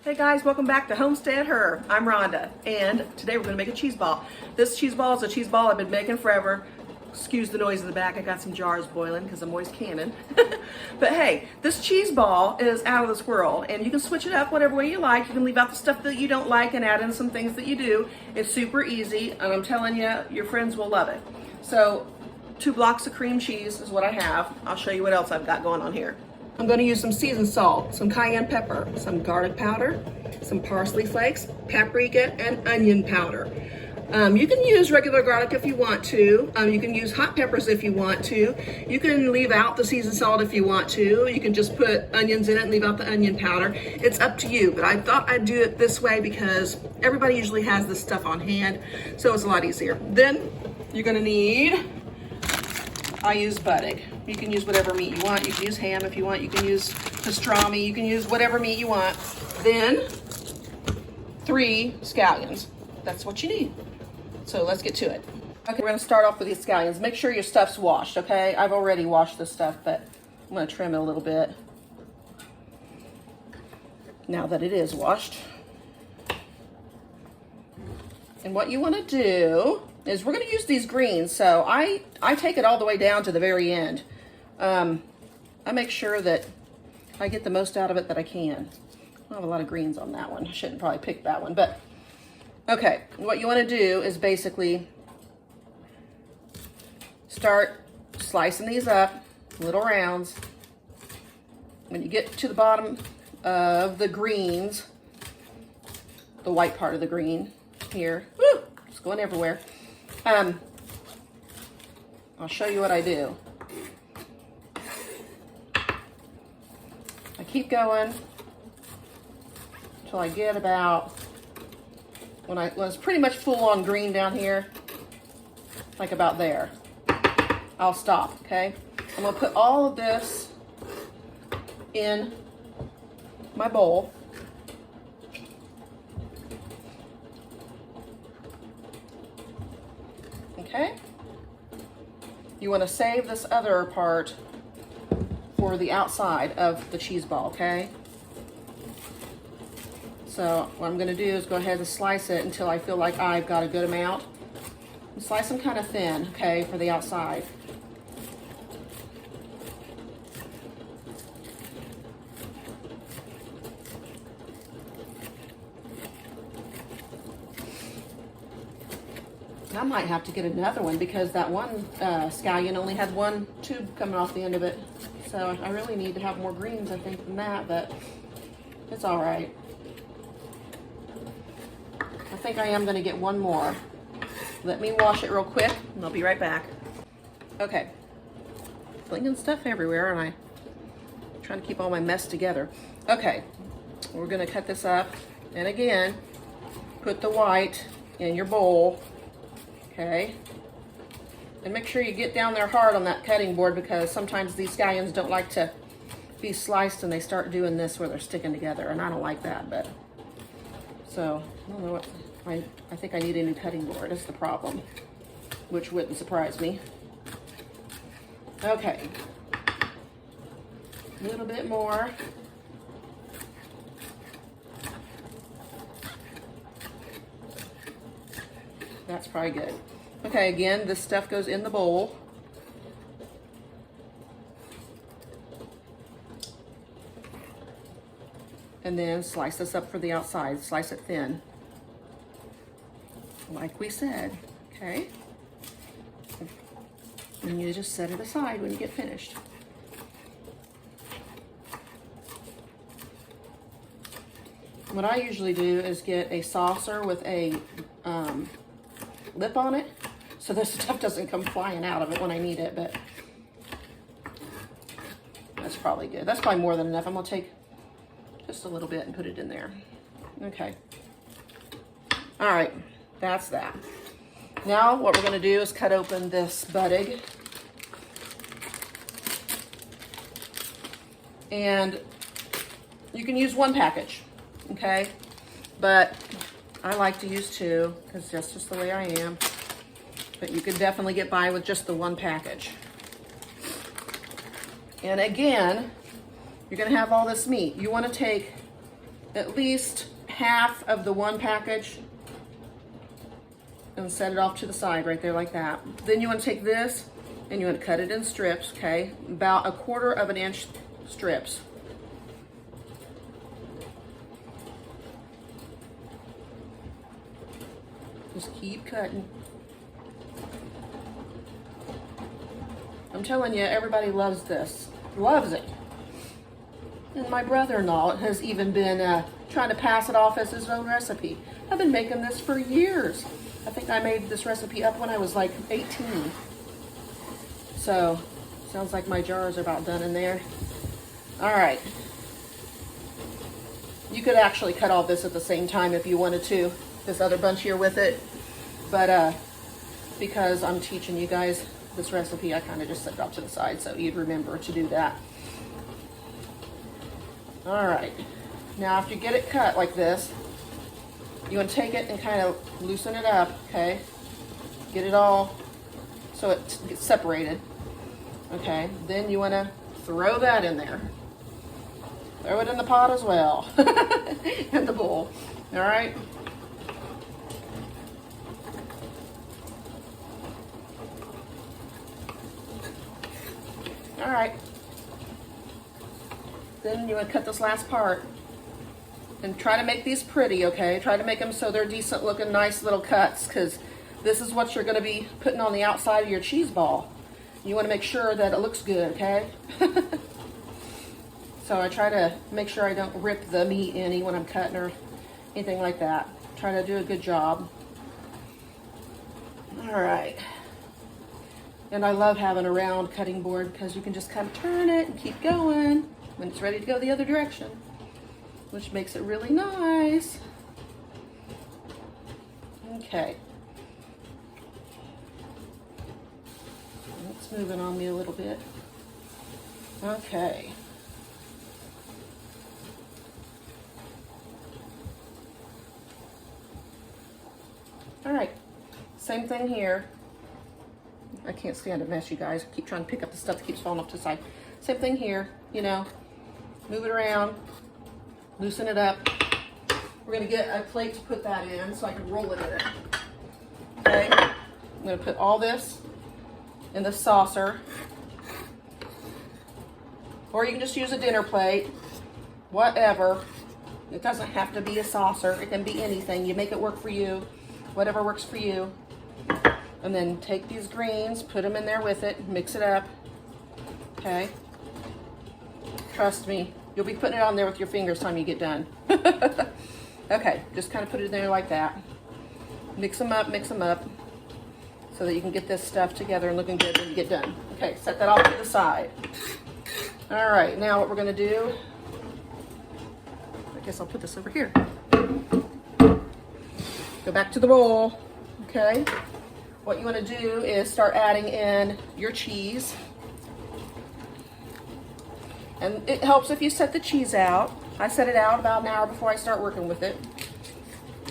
Hey guys, welcome back to Homestead Her. I'm Rhonda, and today we're going to make a cheese ball. This cheese ball is a cheese ball I've been making forever. Excuse the noise in the back, I got some jars boiling because I'm always canning. But hey, this cheese ball is out of this world, and you can switch it up whatever way you like. You can leave out the stuff that you don't like and add in some things that you do. It's super easy, and I'm telling you, your friends will love it. So, 2 blocks of cream cheese is what I have. I'll show you what else I've got going on here. I'm going to use some seasoned salt, some cayenne pepper, some garlic powder, some parsley flakes, paprika, and onion powder. You can use regular garlic if you want to. You can use hot peppers if you want to. You can leave out the seasoned salt if you want to. You can just put onions in it and leave out the onion powder. It's up to you, but I thought I'd do it this way because everybody usually has this stuff on hand, so it's a lot easier. Then you're going to need, I use buttag. You can use whatever meat you want. You can use ham if you want. You can use pastrami. You can use whatever meat you want. Then 3 scallions. That's what you need. So let's get to it. Okay, we're gonna start off with these scallions. Make sure your stuff's washed, okay? I've already washed this stuff, but I'm gonna trim it a little bit now that it is washed. And what you wanna do is we're gonna use these greens. So I take it all the way down to the very end. I make sure that I get the most out of it that I can. I have a lot of greens on that one. I shouldn't probably pick that one, but okay. What you want to do is basically start slicing these up, little rounds. When you get to the bottom of the greens, the white part of the green here, woo, it's going everywhere. I'll show you what I do. I keep going until I get about, when it's pretty much full on green down here, like about there. I'll stop, okay? I'm gonna put all of this in my bowl. Okay? You wanna save this other part for the outside of the cheese ball, okay? So what I'm gonna do is go ahead and slice it until I feel like I've got a good amount. And slice them kind of thin, okay, for the outside. I might have to get another one because that one scallion only had 1 tube coming off the end of it. So I really need to have more greens, I think, than that, but it's all right. I think I am gonna get one more. Let me wash it real quick and I'll be right back. Okay, flinging stuff everywhere and I'm trying to keep all my mess together. Okay, we're gonna cut this up. And again, put the white in your bowl, okay? And make sure you get down there hard on that cutting board because sometimes these scallions don't like to be sliced and they start doing this where they're sticking together, and I don't like that, but so I don't know what, I think I need a new cutting board. That's the problem, which wouldn't surprise me. Okay, a little bit more. That's probably good. Okay, again, this stuff goes in the bowl. And then slice this up for the outside. Slice it thin, like we said, okay? And you just set it aside when you get finished. What I usually do is get a saucer with a lip on it, so this stuff doesn't come flying out of it when I need it, but that's probably good. That's probably more than enough. I'm gonna take just a little bit and put it in there. Okay. All right, that's that. Now what we're gonna do is cut open this buttag. And you can use 1 package, okay? But I like to use 2 because that's just the way I am. But you could definitely get by with just the 1 package. And again, you're gonna have all this meat. You wanna take at least half of the one package and set it off to the side right there like that. Then you want to take this and you want to cut it in strips, okay? About 1/4 of an inch strips. Just keep cutting. I'm telling you, everybody loves this. Loves it. And my brother-in-law has even been trying to pass it off as his own recipe. I've been making this for years. I think I made this recipe up when I was like 18. So, sounds like my jars are about done in there. All right. You could actually cut all this at the same time if you wanted to. This other bunch here with it. But because I'm teaching you guys this recipe, I kind of just set it off to the side so you'd remember to do that. All right. Now, after you get it cut like this, you want to take it and kind of loosen it up, okay? Get it all so it gets separated, okay? Then you want to throw that in there. Throw it in the pot as well, in the bowl, all right? All right. Then you want to cut this last part. And try to make these pretty, okay? Try to make them so they're decent looking, nice little cuts, because this is what you're going to be putting on the outside of your cheese ball. You want to make sure that it looks good, okay? So I try to make sure I don't rip the meat any when I'm cutting or anything like that. Try to do a good job. All right. And I love having a round cutting board because you can just kind of turn it and keep going when it's ready to go the other direction, which makes it really nice. Okay. It's moving on me a little bit. Okay. All right, same thing here. I can't stand a mess, you guys. I keep trying to pick up the stuff that keeps falling off to the side. Same thing here, you know. Move it around, loosen it up. We're gonna get a plate to put that in so I can roll it in it. Okay, I'm gonna put all this in the saucer. Or you can just use a dinner plate, whatever. It doesn't have to be a saucer, it can be anything. You make it work for you, whatever works for you. And then take these greens, put them in there with it, mix it up, okay? Trust me, you'll be putting it on there with your fingers time you get done. Okay, just kind of put it in there like that. Mix them up, so that you can get this stuff together and looking good when you get done. Okay, set that off to the side. All right, now what we're gonna do, I guess I'll put this over here. Go back to the roll, okay? What you want to do is start adding in your cheese. And it helps if you set the cheese out. I set it out about an hour before I start working with it,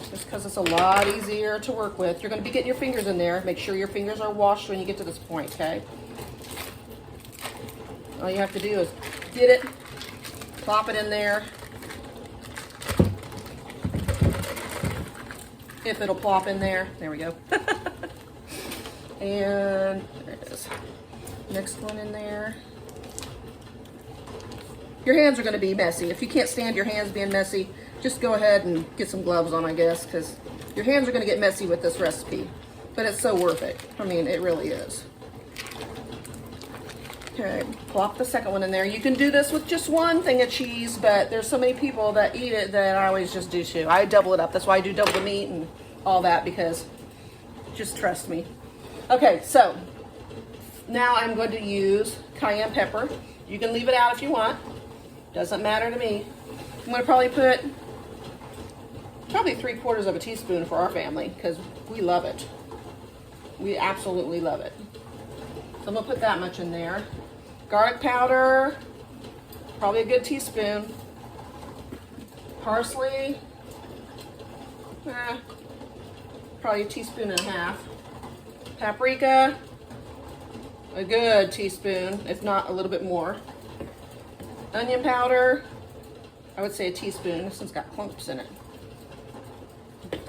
just because it's a lot easier to work with. You're going to be getting your fingers in there. Make sure your fingers are washed when you get to this point, okay? All you have to do is get it, plop it in there. If it'll plop in there. There we go. And there it is. Next one in there. Your hands are going to be messy. If you can't stand your hands being messy, just go ahead and get some gloves on, I guess, because your hands are going to get messy with this recipe. But it's so worth it. I mean, it really is. Okay, plop the second one in there. You can do this with just one thing of cheese, but there's so many people that eat it that I always just do two. I double it up. That's why I do double the meat and all that, because just trust me. Okay, so now I'm going to use cayenne pepper. You can leave it out if you want. Doesn't matter to me. I'm going to probably put 3/4 of a teaspoon for our family because we love it. We absolutely love it. So I'm going to put that much in there. Garlic powder, probably a good teaspoon. Parsley, probably a teaspoon and a half. Paprika, a good teaspoon, if not a little bit more. Onion powder, I would say a teaspoon. This one's got clumps in it.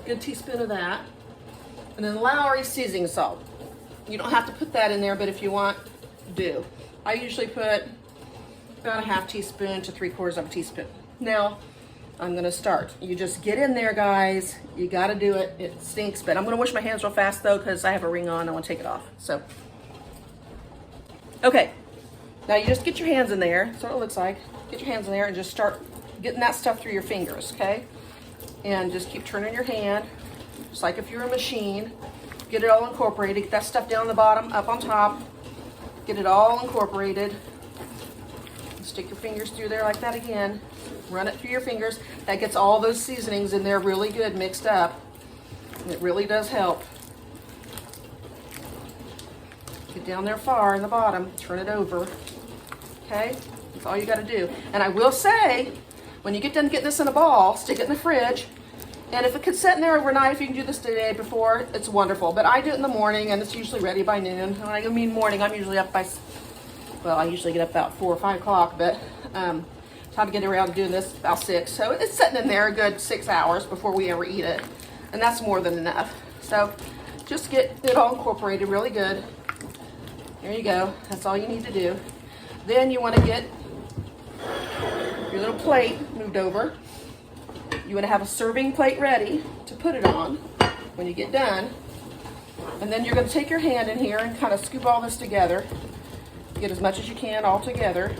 Good teaspoon of that. And then Lowry seasoning salt. You don't have to put that in there, but if you want, do. I usually put about a half teaspoon to 3/4 of a teaspoon. Now, I'm gonna start. You just get in there, guys. You gotta do it. It stinks, but I'm gonna wash my hands real fast though, because I have a ring on. I wanna take it off, so. Okay, now you just get your hands in there. That's what it looks like. Get your hands in there and just start getting that stuff through your fingers, okay? And just keep turning your hand, just like if you're a machine. Get it all incorporated. Get that stuff down the bottom, up on top. Get it all incorporated. Stick your fingers through there like that again. Run it through your fingers. That gets all those seasonings in there really good mixed up. And it really does help. Get down there far in the bottom, turn it over. Okay? That's all you gotta do. And I will say, when you get done getting this in a ball, stick it in the fridge. And if it could sit in there overnight, if you can do this the day before, it's wonderful. But I do it in the morning, and it's usually ready by noon. When I mean morning, I'm usually up by, well, I usually get up about 4 or 5 o'clock, but time to get around to doing this about 6. So it's sitting in there a good 6 hours before we ever eat it. And that's more than enough. So just get it all incorporated really good. There you go. That's all you need to do. Then you want to get your little plate moved over. You want to have a serving plate ready to put it on when you get done. And then you're going to take your hand in here and kind of scoop all this together. Get as much as you can all together,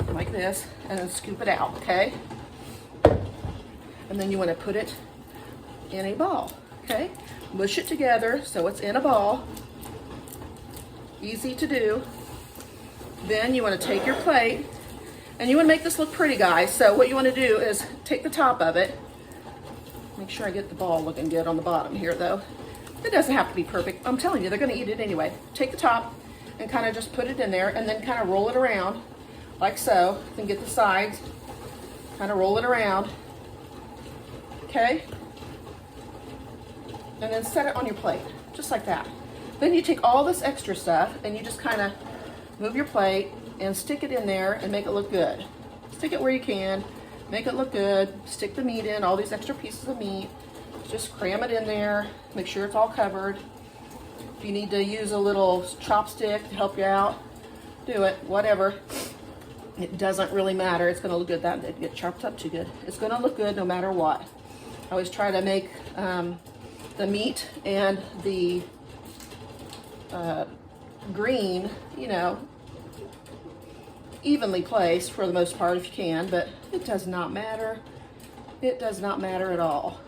like this, and then scoop it out, okay? And then you want to put it in a ball, okay? Mush it together so it's in a ball. Easy to do. Then you want to take your plate, and you want to make this look pretty, guys. So what you want to do is take the top of it. Make sure I get the ball looking good on the bottom here, though. It doesn't have to be perfect. I'm telling you, they're going to eat it anyway. Take the top and kind of just put it in there, and then kind of roll it around like so. Then get the sides, kind of roll it around, okay? And then set it on your plate, just like that. Then you take all this extra stuff and you just kind of move your plate and stick it in there and make it look good. Stick it where you can, make it look good, stick the meat in, all these extra pieces of meat, just cram it in there, make sure it's all covered. If you need to use a little chopstick to help you out, do it, whatever. It doesn't really matter, it's gonna look good. That didn't get chopped up too good. It's gonna look good no matter what. I always try to make the meat and the green, you know, evenly placed for the most part if you can, but it does not matter. It does not matter at all.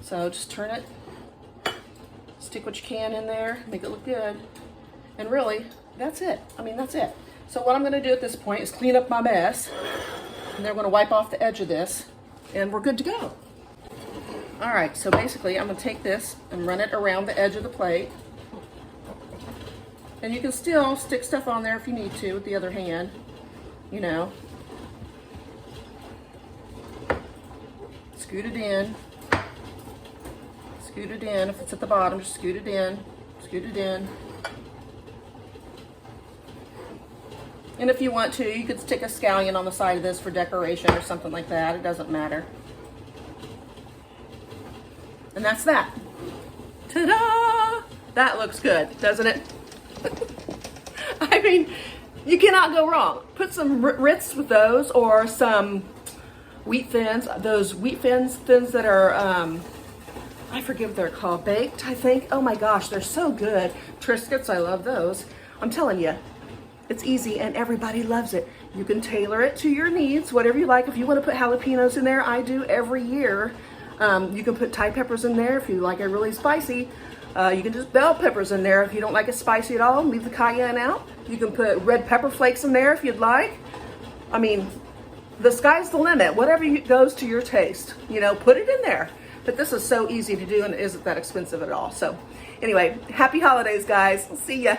So just turn it, stick what you can in there, make it look good, and really, that's it. I mean, that's it. So what I'm gonna do at this point is clean up my mess, and then I'm gonna wipe off the edge of this, and we're good to go. All right, so basically I'm gonna take this and run it around the edge of the plate. And you can still stick stuff on there if you need to with the other hand, you know. Scoot it in. Scoot it in. If it's at the bottom, just scoot it in. Scoot it in. And if you want to, you could stick a scallion on the side of this for decoration or something like that. It doesn't matter. And that's that. Ta-da! That looks good, doesn't it? I mean, you cannot go wrong. Put some Ritz with those, or some wheat thins. Those wheat thins that are, I forget what they're called, baked, I think. Oh my gosh, they're so good. Triscuits, I love those. I'm telling you, it's easy and everybody loves it. You can tailor it to your needs, whatever you like. If you want to put jalapenos in there, I do every year. You can put Thai peppers in there if you like it really spicy. You can just bell peppers in there if you don't like it spicy at all. Leave the cayenne out. You can put red pepper flakes in there if you'd like. I mean, the sky's the limit. Whatever goes to your taste, you know, put it in there. But this is so easy to do and it isn't that expensive at all. So anyway, happy holidays, guys. See ya.